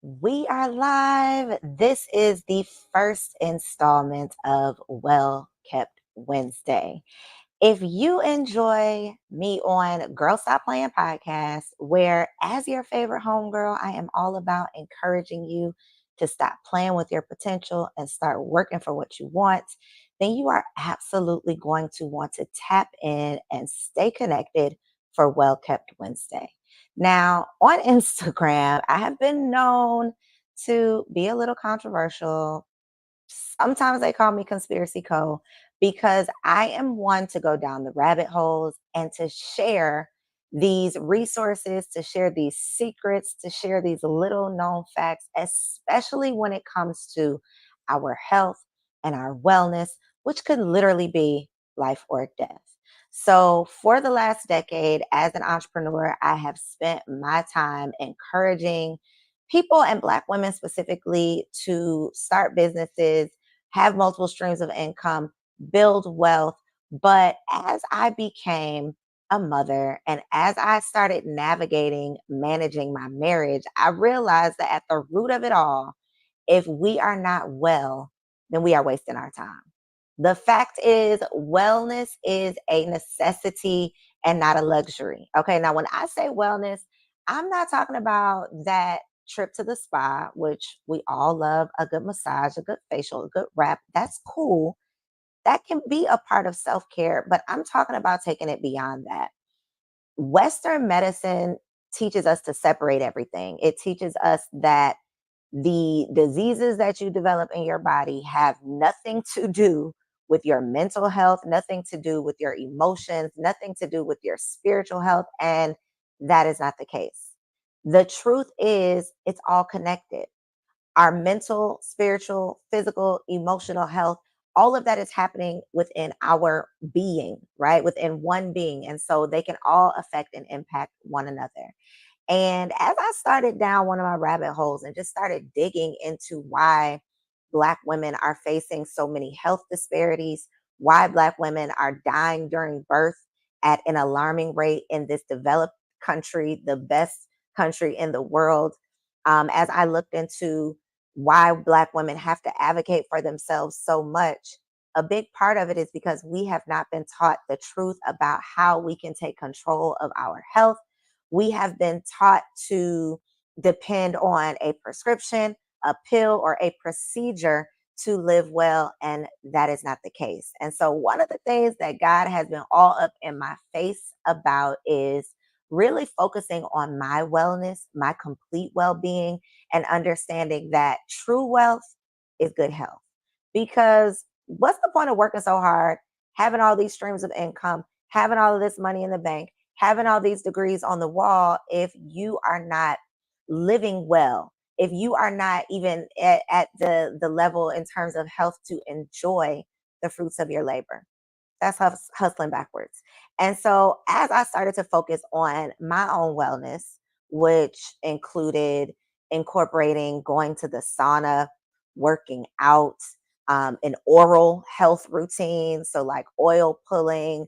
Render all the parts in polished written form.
We are live. This is the first installment of Well Kept Wednesday. If you enjoy me on Girl Stop Playing podcast, where as your favorite homegirl, I am all about encouraging you to stop playing with your potential and start working for what you want, then you are absolutely going to want to tap in and stay connected for Well Kept Wednesday. Now, on Instagram, I have been known to be a little controversial. Sometimes they call me Conspiracy Co because I am one to go down the rabbit holes and to share these resources, to share these secrets, to share these little known facts, especially when it comes to our health and our wellness, which could literally be life or death. So, for the last decade as an entrepreneur, I have spent my time encouraging people and Black women specifically to start businesses, have multiple streams of income, build wealth. But as I became a mother and as I started navigating managing my marriage, I realized that at the root of it all, if we are not well, then we are wasting our time. The fact is, wellness is a necessity and not a luxury. Okay, now when I say wellness, I'm not talking about that trip to the spa, which we all love a good massage, a good facial, a good wrap. That's cool. That can be a part of self care, but I'm talking about taking it beyond that. Western medicine teaches us to separate everything. It teaches us that the diseases that you develop in your body have nothing to do with your mental health, nothing to do with your emotions, nothing to do with your spiritual health. And that is not the case. The truth is, it's all connected. Our mental, spiritual, physical, emotional health, all of that is happening within our being, right? Within one being. And so they can all affect and impact one another. And as I started down one of my rabbit holes and just started digging into why Black women are facing so many health disparities, why Black women are dying during birth at an alarming rate in this developed country, the best country in the world, as I looked into why Black women have to advocate for themselves so much, a big part of it is because we have not been taught the truth about how we can take control of our health. We have been taught to depend on a prescription, a pill, or a procedure to live well, and that is not the case. And so, one of the things that God has been all up in my face about is really focusing on my wellness, my complete well being, and understanding that true wealth is good health. Because what's the point of working so hard, having all these streams of income, having all of this money in the bank, having all these degrees on the wall if you are not living well, if you are not even at the level in terms of health to enjoy the fruits of your labor? That's hustling backwards. And so as I started to focus on my own wellness, which included incorporating going to the sauna, working out, an oral health routine. So like oil pulling,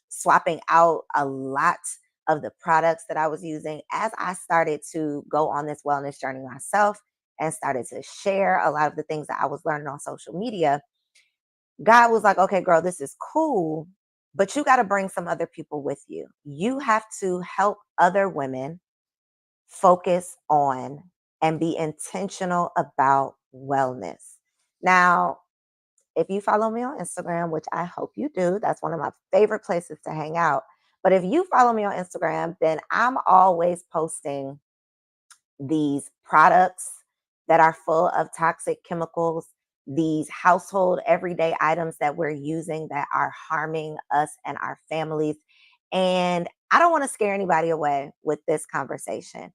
swapping out a lot of the products that I was using as I started to go on this wellness journey myself and started to share a lot of the things that I was learning on social media. God was like, okay, girl, this is cool, but you got to bring some other people with you. You have to help other women focus on and be intentional about wellness. Now, if you follow me on Instagram, which I hope you do, that's one of my favorite places to hang out. But if you follow me on Instagram, then I'm always posting these products that are full of toxic chemicals, these household everyday items that we're using that are harming us and our families. And I don't want to scare anybody away with this conversation.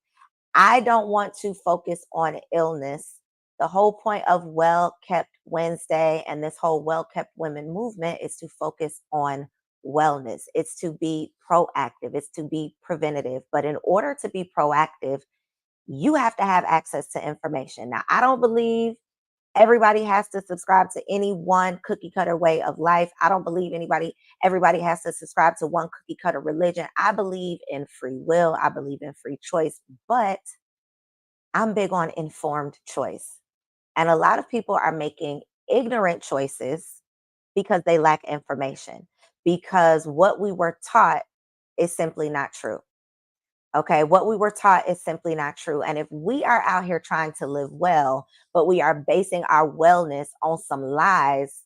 I don't want to focus on illness. The whole point of Well Kept Wednesday and this whole Well Kept Women movement is to focus on wellness. It's to be proactive, it's to be preventative. But in order to be proactive, you have to have access to information. Now, I don't believe everybody has to subscribe to any one cookie cutter way of life. I don't believe everybody has to subscribe to one cookie cutter religion. I believe in free will. I believe in free choice. But I'm big on informed choice. And a lot of people are making ignorant choices because they lack information, because what we were taught is simply not true. Okay, what we were taught is simply not true. And if we are out here trying to live well, but we are basing our wellness on some lies,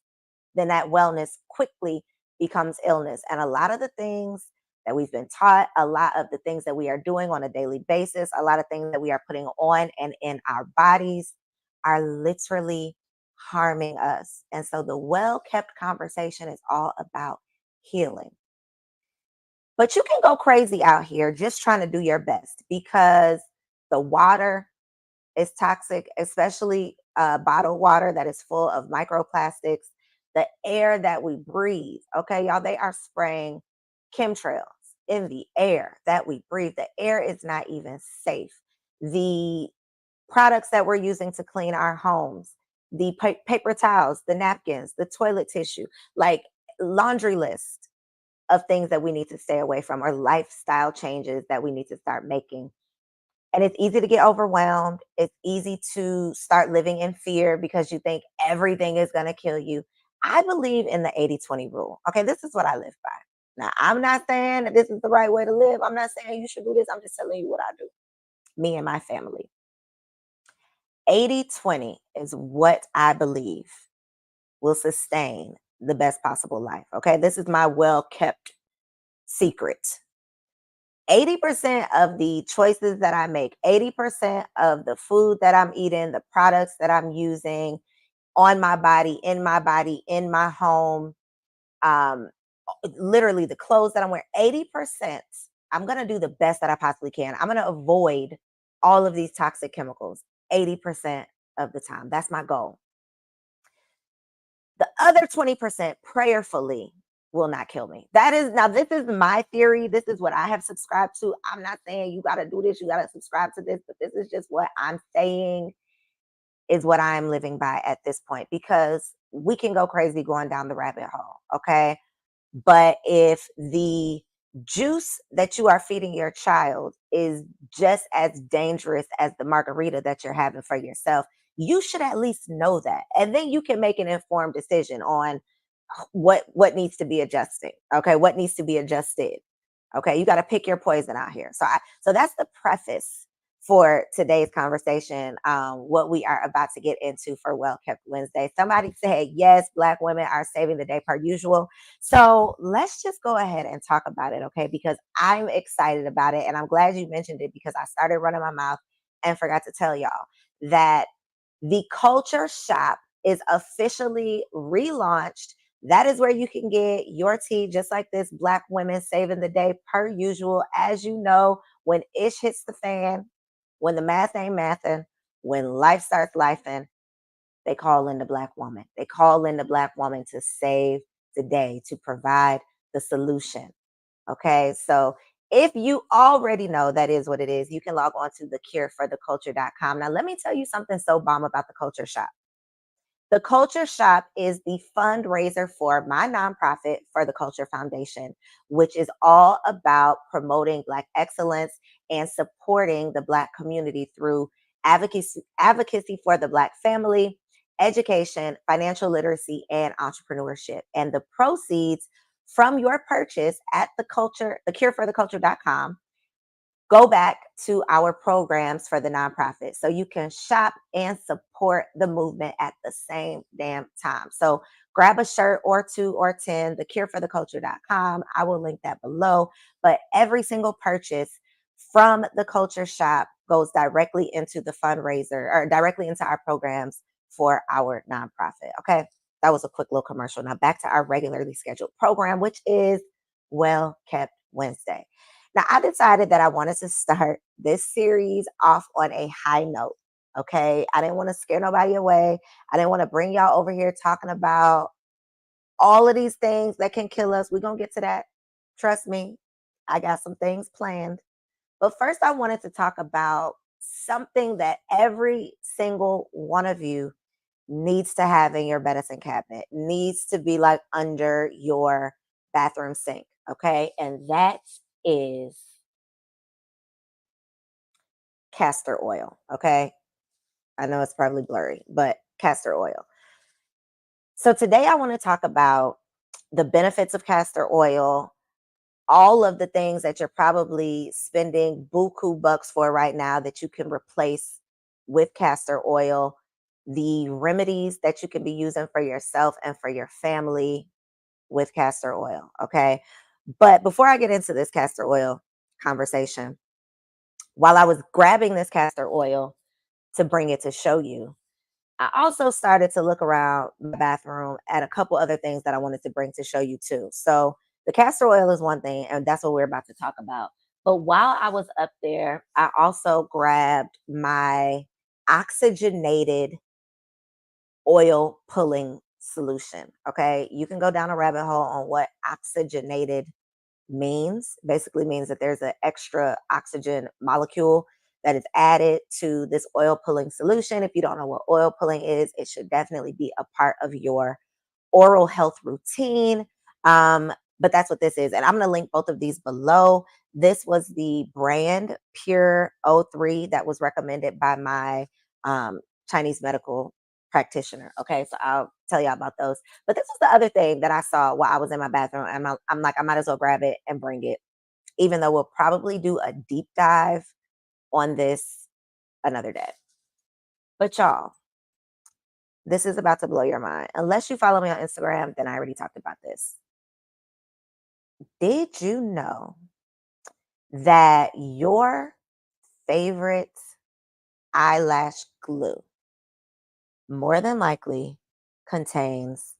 then that wellness quickly becomes illness. And a lot of the things that we've been taught, a lot of the things that we are doing on a daily basis, a lot of things that we are putting on and in our bodies are literally harming us. And so the well kept conversation is all about healing. But you can go crazy out here just trying to do your best because the water is toxic, especially bottled water that is full of microplastics. The air that we breathe, okay, y'all, they are spraying chemtrails in the air that we breathe. The air is not even safe. The products that we're using to clean our homes, the paper towels, the napkins, the toilet tissue, like laundry list of things that we need to stay away from or lifestyle changes that we need to start making. And it's easy to get overwhelmed. It's easy to start living in fear because you think everything is going to kill you. I believe in the 80-20 rule. Okay, this is what I live by. Now, I'm not saying that this is the right way to live. I'm not saying you should do this. I'm just telling you what I do, me and my family. 80-20 is what I believe will sustain the best possible life. Okay, this is my well kept secret. 80% of the choices that I make, 80% of the food that I'm eating, the products that I'm using on my body, in my home, um, literally the clothes that I'm wearing, 80%, I'm going to do the best that I possibly can. I'm going to avoid all of these toxic chemicals 80% of the time. That's my goal. The other 20% prayerfully will not kill me. That is now, this is my theory. This is what I have subscribed to. I'm not saying you got to do this, you got to subscribe to this, but this is just what I'm saying is what I'm living by at this point because we can go crazy going down the rabbit hole. Okay. But if the juice that you are feeding your child is just as dangerous as the margarita that you're having for yourself, you should at least know that. And then you can make an informed decision on what needs to be adjusted. Okay, what needs to be adjusted. Okay, you got to pick your poison out here. So that's the preface for today's conversation. What we are about to get into for Well Kept Wednesday. Somebody said yes, Black women are saving the day per usual. So let's just go ahead and talk about it, okay? Because I'm excited about it, and I'm glad you mentioned it because I started running my mouth and forgot to tell y'all that the Culture Shop is officially relaunched. That is where you can get your tea, just like this, Black women saving the day per usual. As you know, when ish hits the fan, when the math ain't mathing, when life starts lifing, they call in the Black woman. They call in the Black woman to save the day, to provide the solution. Okay, so if you already know that is what it is, you can log on to thecurefortheculture.com. Now, let me tell you something so bomb about the Culture Shop. The Culture Shop is the fundraiser for my nonprofit, For the Culture Foundation, which is all about promoting Black excellence and supporting the Black community through advocacy for the Black family, education, financial literacy, and entrepreneurship. And the proceeds from your purchase at thecurefortheculture.com go back to our programs for the nonprofit. So you can shop and support the movement at the same damn time. So grab a shirt or two or 10, thecurefortheculture.com. I will link that below. But every single purchase from the Culture Shop goes directly into the fundraiser or directly into our programs for our nonprofit. Okay. That was a quick little commercial. Now back to our regularly scheduled program, which is Well Kept Wednesday. Now, I decided that I wanted to start this series off on a high note. Okay. I didn't want to scare nobody away. I didn't want to bring y'all over here talking about all of these things that can kill us. We're going to get to that. Trust me, I got some things planned. But first, I wanted to talk about something that every single one of you needs to have in your medicine cabinet, needs to be like under your bathroom sink. Okay. And that is castor oil. Okay. I know it's probably blurry, but castor oil. So today I want to talk about the benefits of castor oil, all of the things that you're probably spending buku bucks for right now that you can replace with castor oil, the remedies that you can be using for yourself and for your family with castor oil. Okay. But before I get into this castor oil conversation, while I was grabbing this castor oil to bring it to show you, I also started to look around the bathroom at a couple other things that I wanted to bring to show you too. So the castor oil is one thing, and that's what we're about to talk about. But while I was up there, I also grabbed my oxygenated oil pulling solution. Okay. You can go down a rabbit hole on what oxygenated means. Basically means that there's an extra oxygen molecule that is added to this oil pulling solution. If you don't know what oil pulling is, it should definitely be a part of your oral health routine. But that's what this is. And I'm going to link both of these below. This was the brand Pure O3 that was recommended by my Chinese medical practitioner. Okay, so I'll tell y'all about those. But this was the other thing that I saw while I was in my bathroom. And I'm like, I might as well grab it and bring it, even though we'll probably do a deep dive on this another day. But y'all, this is about to blow your mind. Unless you follow me on Instagram, then I already talked about this. Did you know that your favorite eyelash glue more than likely contains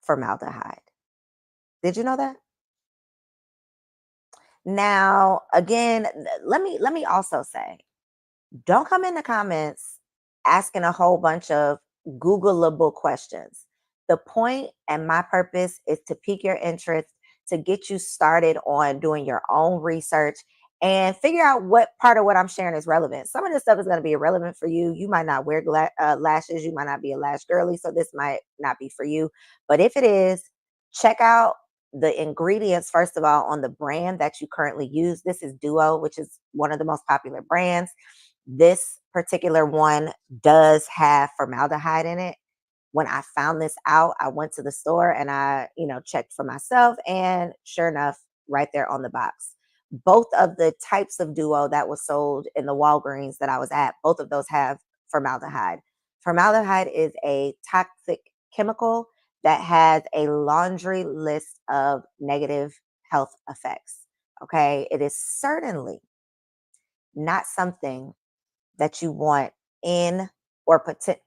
formaldehyde? Did you know that? Now, again, let me also say, don't come in the comments asking a whole bunch of Googleable questions. The point and my purpose is to pique your interest, to get you started on doing your own research and figure out what part of what I'm sharing is relevant. Some of this stuff is going to be irrelevant for you. You might not wear lashes. You might not be a lash girly. So this might not be for you. But if it is, check out the ingredients, first of all, on the brand that you currently use. This is Duo, which is one of the most popular brands. This particular one does have formaldehyde in it. When I found this out, I went to the store and I, checked for myself. And sure enough, right there on the box. Both of the types of Duo that was sold in the Walgreens that I was at, both of those have formaldehyde. Formaldehyde is a toxic chemical that has a laundry list of negative health effects. Okay. It is certainly not something that you want in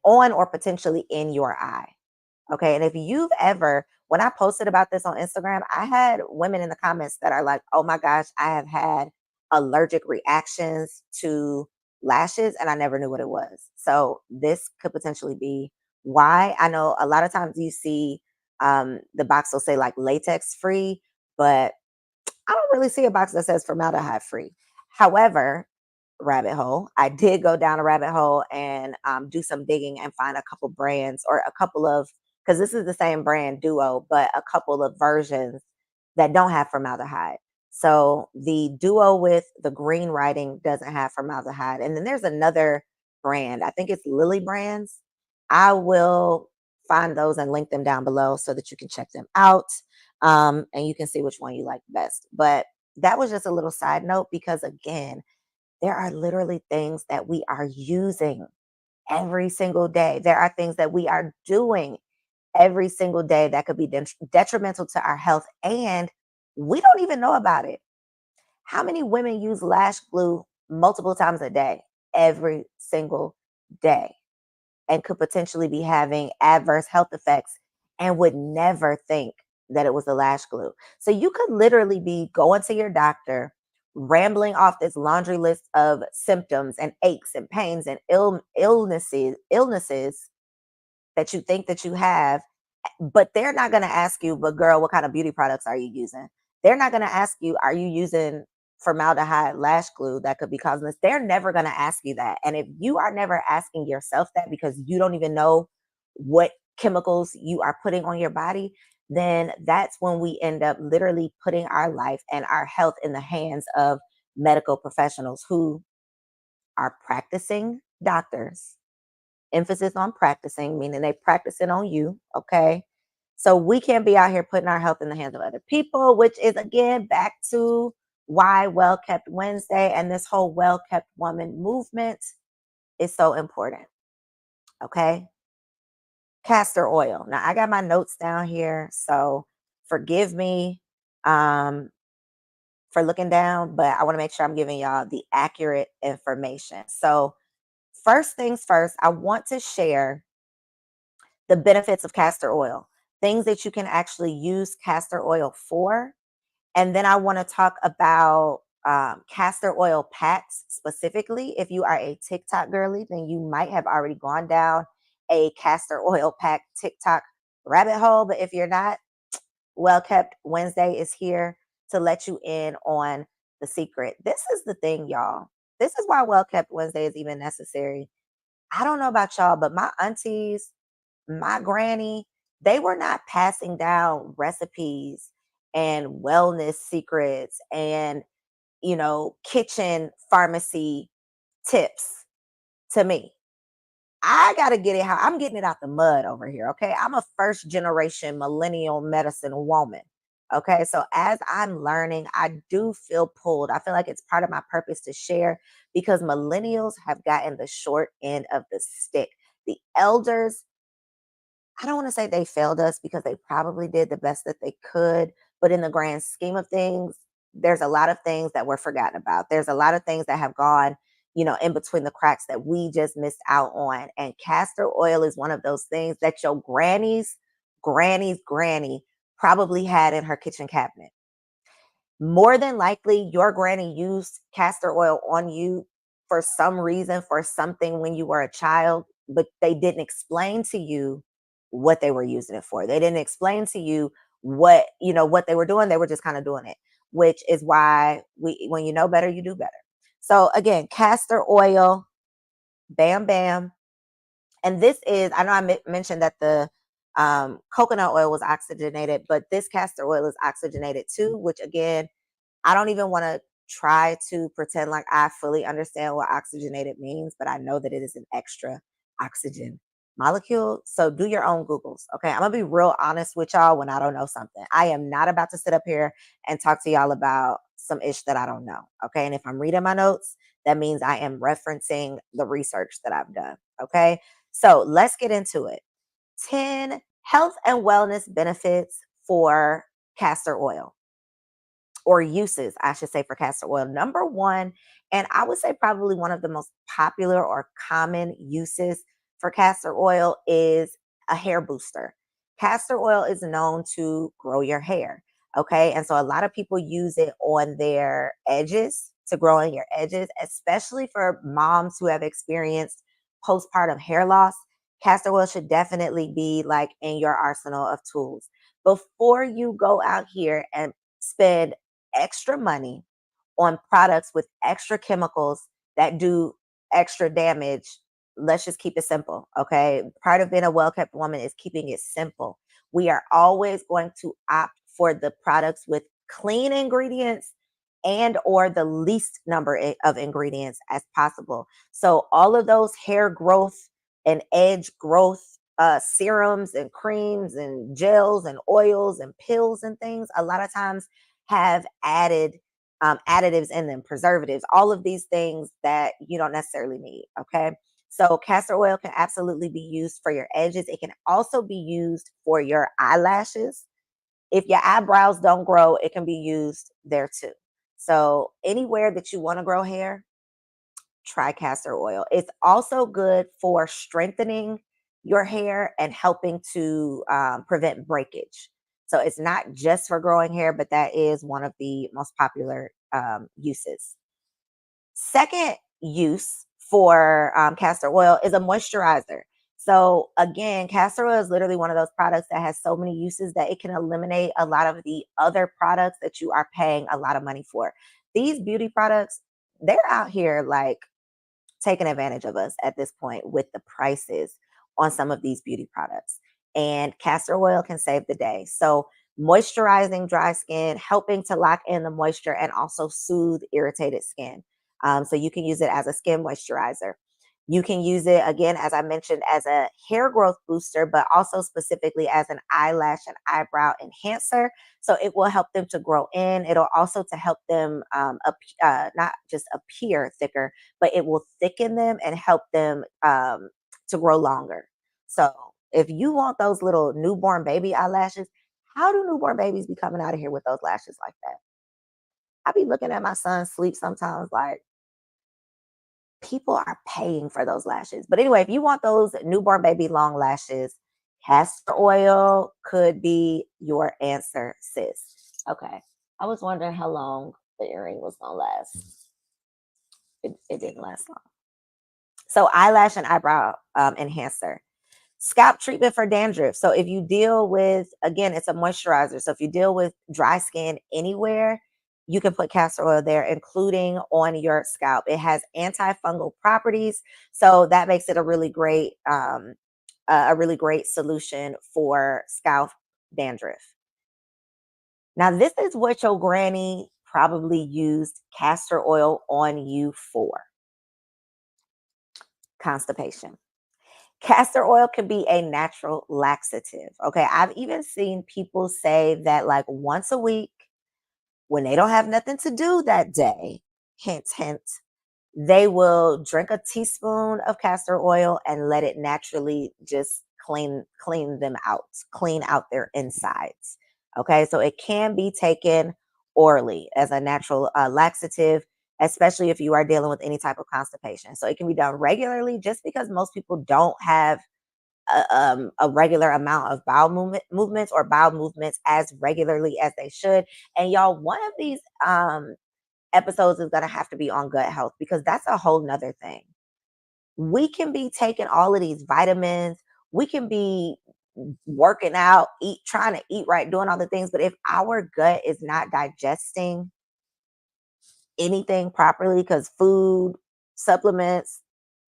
on or potentially in your eye. Okay. And if you've ever, when I posted about this on Instagram, I had women in the comments that are like, oh my gosh, I have had allergic reactions to lashes and I never knew what it was. So this could potentially be why. I know a lot of times you see the box will say like latex free, but I don't really see a box that says formaldehyde free. However, rabbit hole, I did go down a rabbit hole and do some digging and find a couple brands or a couple of, because this is the same brand Duo, but a couple of versions that don't have formaldehyde. So the Duo with the green writing doesn't have formaldehyde. And then there's another brand, I think it's Lily Brands. I will find those and link them down below so that you can check them out, and you can see which one you like best. But that was just a little side note because, again, there are literally things that we are using every single day. There are things that we are doing every single day that could be detrimental to our health, and we don't even know about it. How many women use lash glue multiple times a day, every single day, and could potentially be having adverse health effects and would never think that it was the lash glue? So you could literally be going to your doctor, rambling off this laundry list of symptoms and aches and pains and illnesses that you think that you have, but they're not going to ask you, but girl, what kind of beauty products are you using? They're not going to ask you, are you using formaldehyde lash glue that could be causing this? They're never going to ask you that. And if you are never asking yourself that because you don't even know what chemicals you are putting on your body, then that's when we end up literally putting our life and our health in the hands of medical professionals who are practicing doctors. Emphasis on practicing, meaning they practice it on you, okay? So we can't be out here putting our health in the hands of other people, which is again back to why Well Kept Wednesday and this whole Well Kept Woman movement is so important, okay? Castor oil. Now I got my notes down here, so forgive me um, for looking down, but I want to make sure I'm giving y'all the accurate information. So first things first, I want to share the benefits of castor oil, things that you can actually use castor oil for. And then I want to talk about castor oil packs specifically. If you are a TikTok girly, then you might have already gone down a castor oil pack TikTok rabbit hole. But if you're not, Well Kept Wednesday is here to let you in on the secret. This is the thing, y'all. This is why Well Kept Wednesday is even necessary. I don't know about y'all, but my aunties, my granny, they were not passing down recipes and wellness secrets and, kitchen pharmacy tips to me. I got to get it how I'm getting it out the mud over here. Okay. I'm a first generation millennial medicine woman. Okay. So as I'm learning, I do feel pulled. I feel like it's part of my purpose to share because millennials have gotten the short end of the stick. The elders, I don't want to say they failed us because they probably did the best that they could. But in the grand scheme of things, there's a lot of things that were forgotten about. There's a lot of things that have gone, in between the cracks that we just missed out on. And castor oil is one of those things that your granny's granny probably had in her kitchen cabinet. More than likely, your granny used castor oil on you for some reason, for something when you were a child, but they didn't explain to you what they were using it for. They didn't explain to you what they were doing. They were just kind of doing it, which is why when you know better, you do better. So again, castor oil, bam, bam. And this is, I know I mentioned that the coconut oil was oxygenated, but this castor oil is oxygenated too, which again, I don't even want to try to pretend like I fully understand what oxygenated means, but I know that it is an extra oxygen molecule. So do your own Googles. Okay. I'm going to be real honest with y'all when I don't know something. I am not about to sit up here and talk to y'all about some ish that I don't know. Okay. And if I'm reading my notes, that means I am referencing the research that I've done. Okay. So let's get into it. 10 health and wellness benefits for castor oil, or uses, I should say, for castor oil. Number one, and I would say probably one of the most popular or common uses for castor oil is a hair booster. Castor oil is known to grow your hair. Okay. And so a lot of people use it on their edges, to grow on your edges, especially for moms who have experienced postpartum hair loss. Castor oil should definitely be like in your arsenal of tools. Before you go out here and spend extra money on products with extra chemicals that do extra damage, let's just keep it simple. Okay. Part of being a well kept woman is keeping it simple. We are always going to opt for the products with clean ingredients and or the least number of ingredients as possible. So all of those hair growth and edge growth serums and creams and gels and oils and pills and things, a lot of times have added additives in them, preservatives, all of these things that you don't necessarily need. Okay. So castor oil can absolutely be used for your edges. It can also be used for your eyelashes. If your eyebrows don't grow, it can be used there too. So anywhere that you want to grow hair, try castor oil. It's also good for strengthening your hair and helping to prevent breakage. So it's not just for growing hair, but that is one of the most popular uses. Second use for castor oil is a moisturizer. So again, castor oil is literally one of those products that has so many uses that it can eliminate a lot of the other products that you are paying a lot of money for. These beauty products, they're out here like taking advantage of us at this point with the prices on some of these beauty products. And castor oil can save the day. So moisturizing dry skin, helping to lock in the moisture and also soothe irritated skin. So you can use it as a skin moisturizer. You can use it again, as I mentioned, as a hair growth booster, but also specifically as an eyelash and eyebrow enhancer. So it will help them to grow in. It'll also to help them not just appear thicker, but it will thicken them and help them to grow longer. So if you want those little newborn baby eyelashes, how do newborn babies be coming out of here with those lashes like that? I be looking at my son sleep sometimes like people are paying for those lashes. But anyway, if you want those newborn baby long lashes, castor oil could be your answer, sis. Okay. I was wondering how long the earring was going to last. It didn't last long. So, eyelash and eyebrow enhancer. Scalp treatment for dandruff. So if you deal with, again, it's a moisturizer. So if you deal with dry skin anywhere, you can put castor oil there, including on your scalp. It has antifungal properties, so that makes it a really great solution for scalp dandruff. Now, this is what your granny probably used castor oil on you for: constipation. Castor oil can be a natural laxative. Okay. I've even seen people say that, like, once a week, when they don't have nothing to do that day, hint, hint, they will drink a teaspoon of castor oil and let it naturally just clean them out, clean out their insides. Okay, so it can be taken orally as a natural laxative, especially if you are dealing with any type of constipation. So it can be done regularly, just because most people don't have a regular amount of movements or bowel movements as regularly as they should. And y'all, one of these episodes is going to have to be on gut health, because that's a whole nother thing. We can be taking all of these vitamins, we can be working out, trying to eat right, doing all the things, but if our gut is not digesting anything properly, because food, supplements,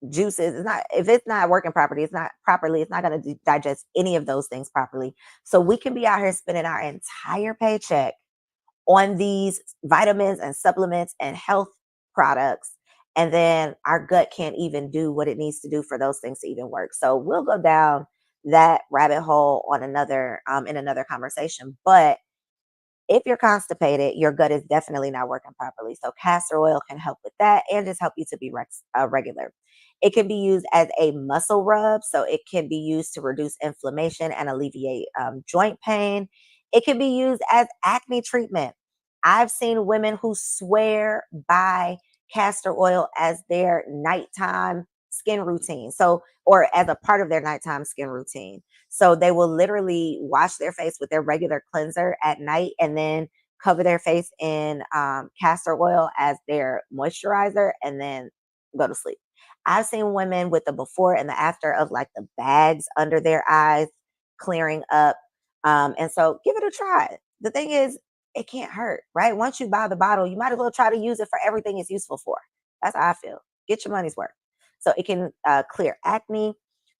juices, it's not, if it's not working properly, it's not going to digest any of those things properly. So we can be out here spending our entire paycheck on these vitamins and supplements and health products. And then our gut can't even do what it needs to do for those things to even work. So we'll go down that rabbit hole on another in another conversation. But if you're constipated, your gut is definitely not working properly. So castor oil can help with that and just help you to be regular. It can be used as a muscle rub. So it can be used to reduce inflammation and alleviate joint pain. It can be used as acne treatment. I've seen women who swear by castor oil as their nighttime skin routine. So, or as a part of their nighttime skin routine. So they will literally wash their face with their regular cleanser at night and then cover their face in castor oil as their moisturizer and then go to sleep. I've seen women with the before and the after of, like, the bags under their eyes clearing up. And so give it a try. The thing is, it can't hurt, right? Once you buy the bottle, you might as well try to use it for everything it's useful for. That's how I feel. Get your money's worth. So it can clear acne,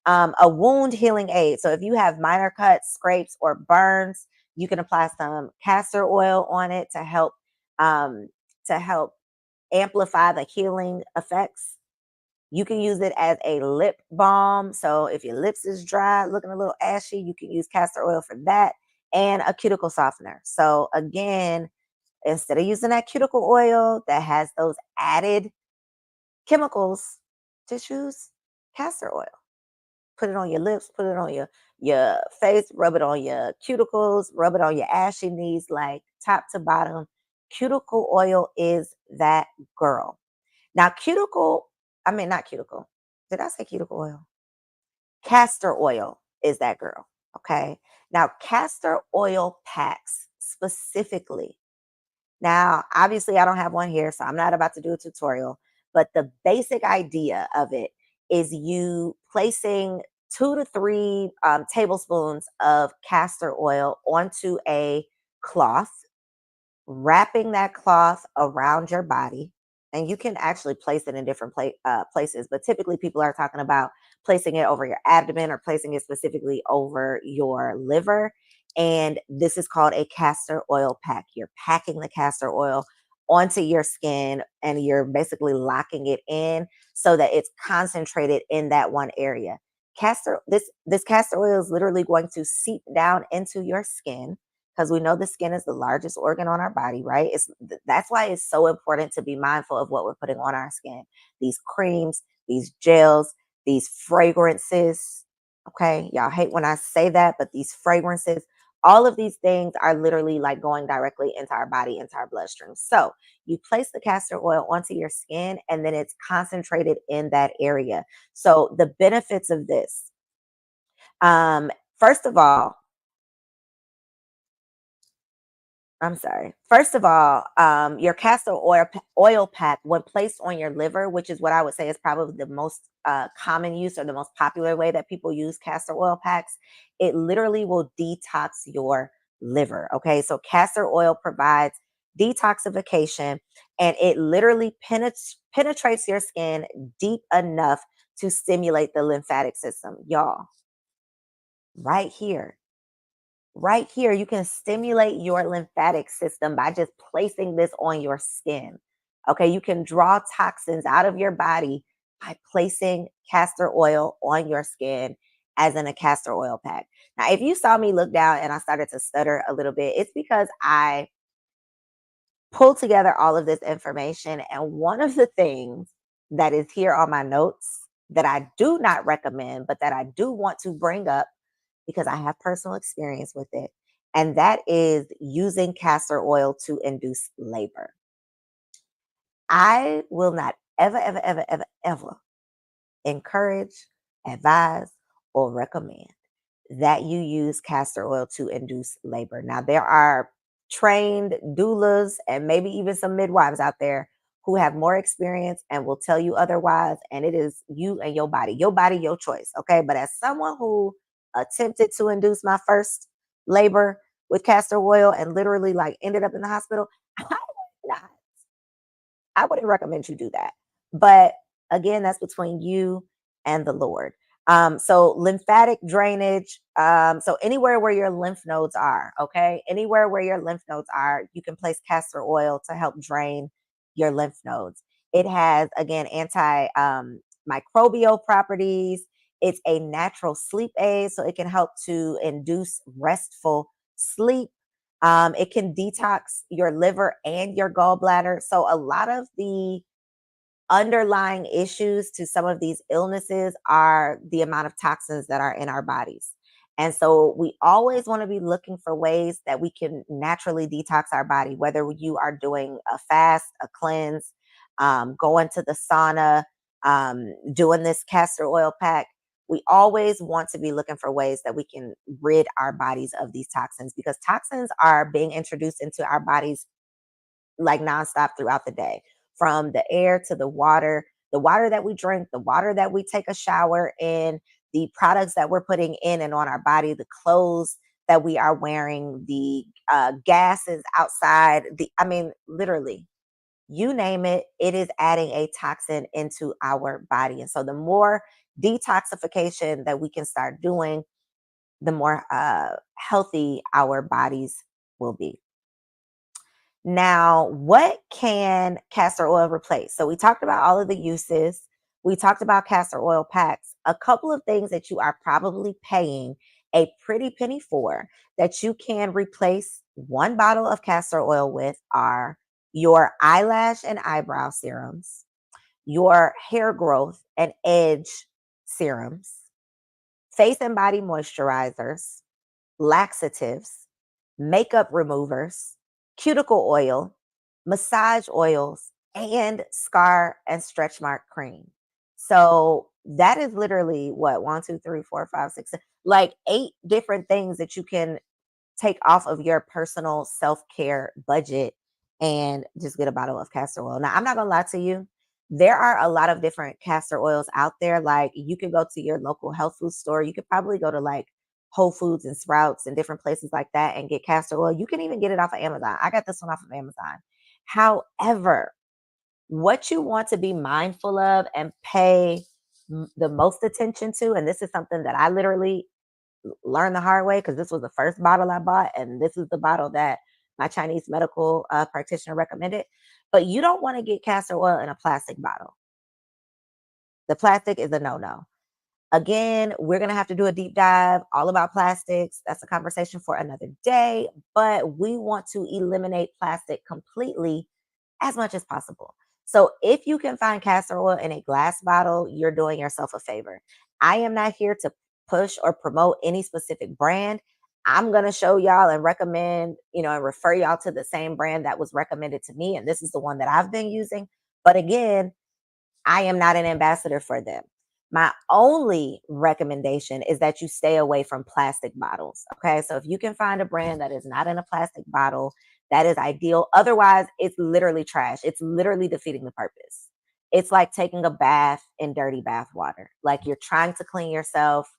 a wound healing aid. So if you have minor cuts, scrapes, or burns, you can apply some castor oil on it um, to help amplify the healing effects. You can use it as a lip balm. So if your lips is dry, looking a little ashy, you can use castor oil for that, and a cuticle softener. So again, instead of using that cuticle oil that has those added chemicals, just use castor oil. Put it on your lips, put it on your face, rub it on your cuticles, rub it on your ashy knees, like top to bottom. Cuticle oil is that girl. Now, not cuticle. Did I say cuticle oil? Castor oil is that girl. Okay. Now, castor oil packs specifically. Now, obviously, I don't have one here, so I'm not about to do a tutorial, but the basic idea of it is you placing 2 to 3 tablespoons of castor oil onto a cloth, wrapping that cloth around your body. And you can actually place it in different places, but typically people are talking about placing it over your abdomen or placing it specifically over your liver. And this is called a castor oil pack. You're packing the castor oil onto your skin, and you're basically locking it in so that it's concentrated in that one area. This castor oil is literally going to seep down into your skin, because we know the skin is the largest organ on our body, right? That's why it's so important to be mindful of what we're putting on our skin. These creams, these gels, these fragrances. Okay, y'all hate when I say that, but these fragrances, all of these things are literally like going directly into our body, into our bloodstream. So you place the castor oil onto your skin, and then it's concentrated in that area. So the benefits of this, um, first of all, I'm sorry. First of all, your oil pack, when placed on your liver, which is what I would say is probably the most common use or the most popular way that people use castor oil packs, it literally will detox your liver. Okay, so castor oil provides detoxification, and it literally penetrates your skin deep enough to stimulate the lymphatic system. Y'all, right here, right here, you can stimulate your lymphatic system by just placing this on your skin. Okay, you can draw toxins out of your body by placing castor oil on your skin, as in a castor oil pack. Now, if you saw me look down and I started to stutter a little bit, it's because I pulled together all of this information. And one of the things that is here on my notes that I do not recommend, but that I do want to bring up because I have personal experience with it, and that is using castor oil to induce labor. I will not ever, ever, ever, ever, ever encourage, advise, or recommend that you use castor oil to induce labor. Now, there are trained doulas and maybe even some midwives out there who have more experience and will tell you otherwise. And it is you and your body, your choice. Okay. But as someone who attempted to induce my first labor with castor oil and literally like ended up in the hospital, I would not I wouldn't recommend you do that. But again, that's between you and the Lord. So lymphatic drainage. So anywhere where your lymph nodes are, okay, anywhere where your lymph nodes are, you can place castor oil to help drain your lymph nodes. It has again microbial properties. It's a natural sleep aid, so it can help to induce restful sleep. It can detox your liver and your gallbladder. So, a lot of the underlying issues to some of these illnesses are the amount of toxins that are in our bodies. And so, we always want to be looking for ways that we can naturally detox our body, whether you are doing a fast, a cleanse, going to the sauna, doing this castor oil pack. We always want to be looking for ways that we can rid our bodies of these toxins, because toxins are being introduced into our bodies like nonstop throughout the day, from the air to the water that we drink, the water that we take a shower in, the products that we're putting in and on our body, the clothes that we are wearing, the gases outside. I mean, literally, you name it, it is adding a toxin into our body. And so the more detoxification that we can start doing, the more healthy our bodies will be. Now, what can castor oil replace? So we talked about all of the uses. We talked about castor oil packs. A couple of things that you are probably paying a pretty penny for that you can replace one bottle of castor oil with are your eyelash and eyebrow serums, your hair growth and edge serums, face and body moisturizers, laxatives, makeup removers, cuticle oil, massage oils, and scar and stretch mark cream. So that is literally what, one, two, three, four, five, six, like 8 different things that you can take off of your personal self-care budget and just get a bottle of castor oil. Now, I'm not gonna lie to you. There are a lot of different castor oils out there. Like, you can go to your local health food store. You could probably go to like Whole Foods and Sprouts and different places like that and get castor oil. You can even get it off of Amazon. I got this one off of Amazon. However, what you want to be mindful of and pay the most attention to, and this is something that I literally learned the hard way, because this was the first bottle I bought, and this is the bottle that my Chinese medical practitioner recommended. But you don't want to get castor oil in a plastic bottle. The plastic is a no no. Again, we're going to have to do a deep dive all about plastics. That's a conversation for another day, but we want to eliminate plastic completely as much as possible. So if you can find castor oil in a glass bottle, you're doing yourself a favor. I am not here to push or promote any specific brand. I'm going to show y'all and recommend, and refer y'all to the same brand that was recommended to me. And this is the one that I've been using. But again, I am not an ambassador for them. My only recommendation is that you stay away from plastic bottles. Okay. So if you can find a brand that is not in a plastic bottle, that is ideal. Otherwise, it's literally trash. It's literally defeating the purpose. It's like taking a bath in dirty bath water. Like you're trying to clean yourself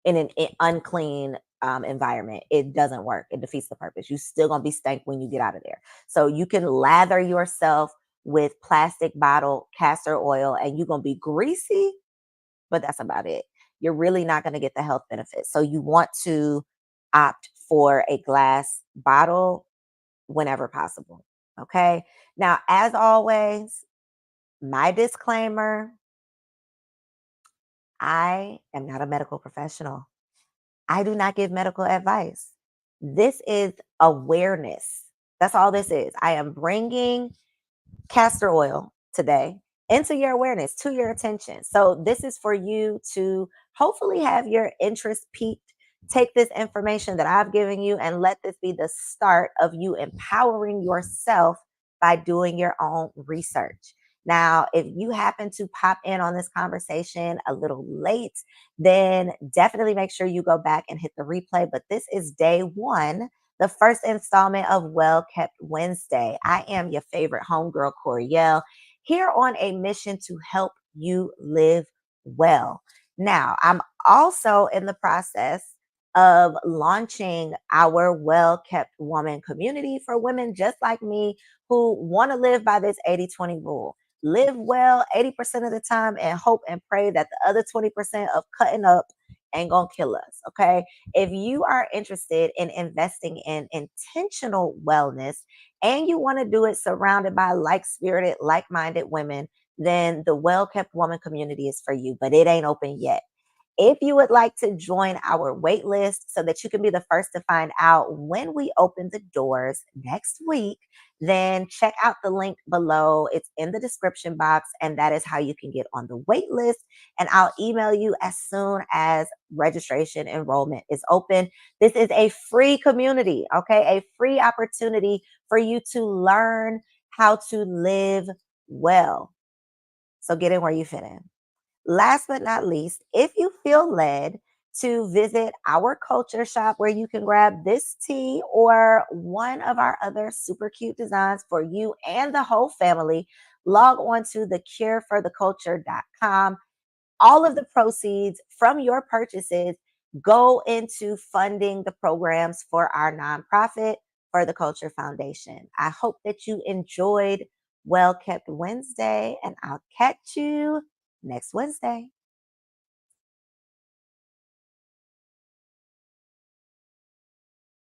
in an unclean environment. It doesn't work. It defeats the purpose. You still gonna be stank when you get out of there. So you can lather yourself with plastic bottle castor oil and you're gonna be greasy, but that's about it. You're really not gonna get the health benefits. So you want to opt for a glass bottle whenever possible. Okay. Now, as always, my disclaimer, I am not a medical professional. I do not give medical advice. This is awareness. That's all this is. I am bringing castor oil today into your awareness, to your attention. So, this is for you to hopefully have your interest piqued. Take this information that I've given you and let this be the start of you empowering yourself by doing your own research. Now, if you happen to pop in on this conversation a little late, then definitely make sure you go back and hit the replay. But this is day one, the first installment of Well Kept Wednesday. I am your favorite homegirl, Koereyelle, here on a mission to help you live well. Now, I'm also in the process of launching our Well Kept Woman community for women just like me who want to live by this 80-20 rule. Live well 80% of the time and hope and pray that the other 20% of cutting up ain't gonna kill us. Okay. If you are interested in investing in intentional wellness and you want to do it surrounded by like spirited, like minded women, then the Well Kept Woman community is for you, but it ain't open yet. If you would like to join our wait list so that you can be the first to find out when we open the doors next week, then check out the link below. It's in the description box, and that is how you can get on the wait list. And I'll email you as soon as registration enrollment is open. This is a free community, okay? A free opportunity for you to learn how to live well. So get in where you fit in. Last but not least, if you feel led to visit our culture shop where you can grab this tee or one of our other super cute designs for you and the whole family, log on to thecurefortheculture.com. All of the proceeds from your purchases go into funding the programs for our nonprofit, For the Culture Foundation. I hope that you enjoyed Well Kept Wednesday, and I'll catch you next Wednesday.